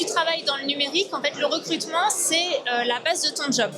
tu travailles dans le numérique, en fait, le recrutement, c'est la base de ton job.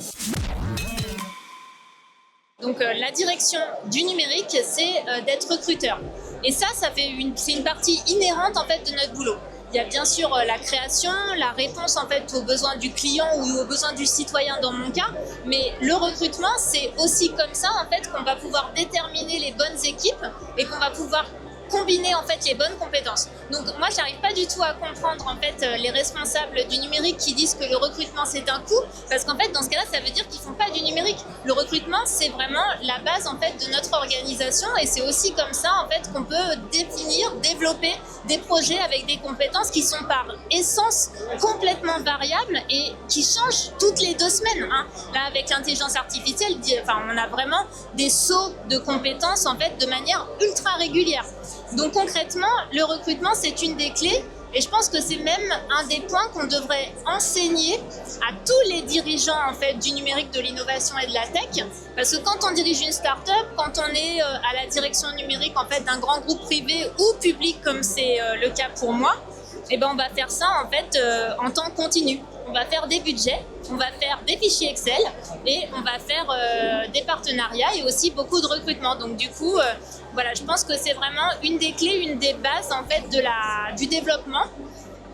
Donc, la direction du numérique, c'est d'être recruteur. Et ça c'est une partie inhérente, en fait, de notre boulot. Il y a bien sûr la création, la réponse en fait aux besoins du client ou aux besoins du citoyen dans mon cas, mais le recrutement c'est aussi comme ça en fait qu'on va pouvoir déterminer les bonnes équipes et qu'on va pouvoir combiner en fait les bonnes compétences. Donc moi j'arrive pas du tout à comprendre en fait les responsables du numérique qui disent que le recrutement c'est un coût, parce qu'en fait dans ce cas-là ça veut dire qu'ils font pas du numérique. Le recrutement c'est vraiment la base en fait de notre organisation et c'est aussi comme ça en fait qu'on peut définir, développer des projets avec des compétences qui sont par essence complètement variables et qui changent toutes les 2 semaines. Hein. Là avec l'intelligence artificielle, on a vraiment des sauts de compétences en fait de manière ultra régulière. Donc concrètement, le recrutement, c'est une des clés et je pense que c'est même un des points qu'on devrait enseigner à tous les dirigeants en fait, du numérique, de l'innovation et de la tech. Parce que quand on dirige une start-up, quand on est à la direction numérique en fait, d'un grand groupe privé ou public comme c'est le cas pour moi, eh ben, on va faire ça en fait en temps continu. On va faire des budgets, on va faire des fichiers Excel et on va faire des partenariats et aussi beaucoup de recrutement. Donc du coup, voilà, je pense que c'est vraiment une des clés, une des bases en fait du développement.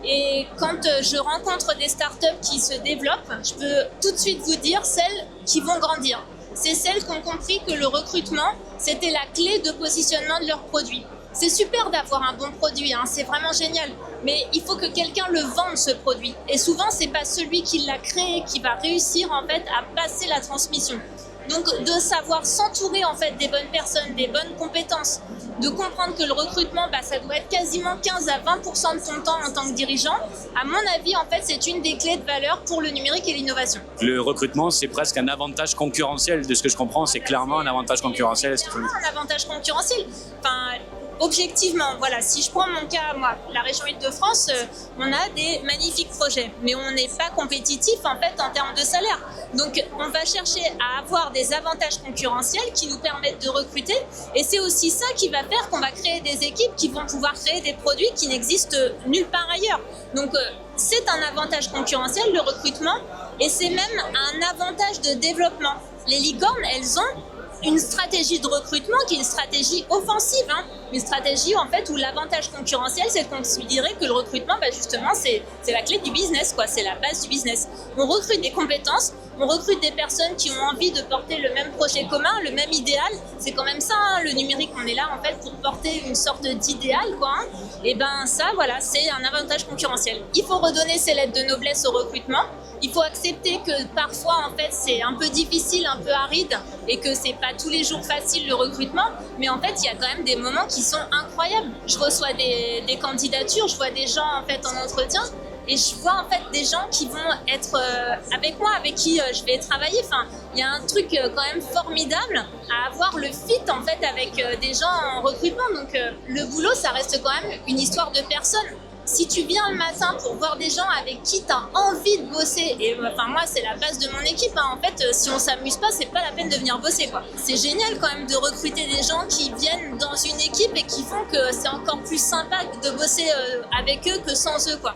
Et quand je rencontre des startups qui se développent, je peux tout de suite vous dire celles qui vont grandir. C'est celles qui ont compris que le recrutement, c'était la clé de positionnement de leurs produits. C'est super d'avoir un bon produit, hein, c'est vraiment génial, mais il faut que quelqu'un le vende ce produit. Et souvent, c'est pas celui qui l'a créé qui va réussir en fait à passer la transmission. Donc, de savoir s'entourer en fait des bonnes personnes, des bonnes compétences, de comprendre que le recrutement, ça doit être quasiment 15 à 20% de ton temps en tant que dirigeant. À mon avis, en fait, c'est une des clés de valeur pour le numérique et l'innovation. Le recrutement, c'est presque un avantage concurrentiel. De ce que je comprends, c'est clairement un avantage concurrentiel. C'est vraiment un avantage concurrentiel. Objectivement, voilà, si je prends mon cas, moi, la région Île-de-France, on a des magnifiques projets, mais on n'est pas compétitif en fait en termes de salaire. Donc, on va chercher à avoir des avantages concurrentiels qui nous permettent de recruter, et c'est aussi ça qui va faire qu'on va créer des équipes qui vont pouvoir créer des produits qui n'existent nulle part ailleurs. Donc, c'est un avantage concurrentiel, le recrutement, et c'est même un avantage de développement. Les licornes, elles ont une stratégie de recrutement qui est une stratégie offensive, hein. Une stratégie en fait où l'avantage concurrentiel c'est de considérer que le recrutement justement c'est la clé du business, quoi. C'est la base du business. On recrute des compétences, on recrute des personnes qui ont envie de porter le même projet commun, le même idéal. C'est quand même ça, hein, le numérique, on est là en fait pour porter une sorte d'idéal, quoi. Hein. Et ça voilà, c'est un avantage concurrentiel. Il faut redonner ses lettres de noblesse au recrutement. Il faut accepter que parfois en fait c'est un peu difficile, un peu aride et que c'est pas tous les jours facile le recrutement, mais en fait il y a quand même des moments qui sont incroyables. Je reçois des candidatures, je vois des gens en fait en entretien et je vois en fait des gens qui vont être avec moi, avec qui je vais travailler. Enfin, il y a un truc quand même formidable à avoir le fit en fait avec des gens en recrutement. Donc le boulot ça reste quand même une histoire de personnes. Si tu viens le matin pour voir des gens avec qui tu as envie de bosser, et moi c'est la base de mon équipe, hein. En fait si on s'amuse pas, c'est pas la peine de venir bosser, quoi. C'est génial quand même de recruter des gens qui viennent dans une équipe et qui font que c'est encore plus sympa de bosser avec eux que sans eux, quoi.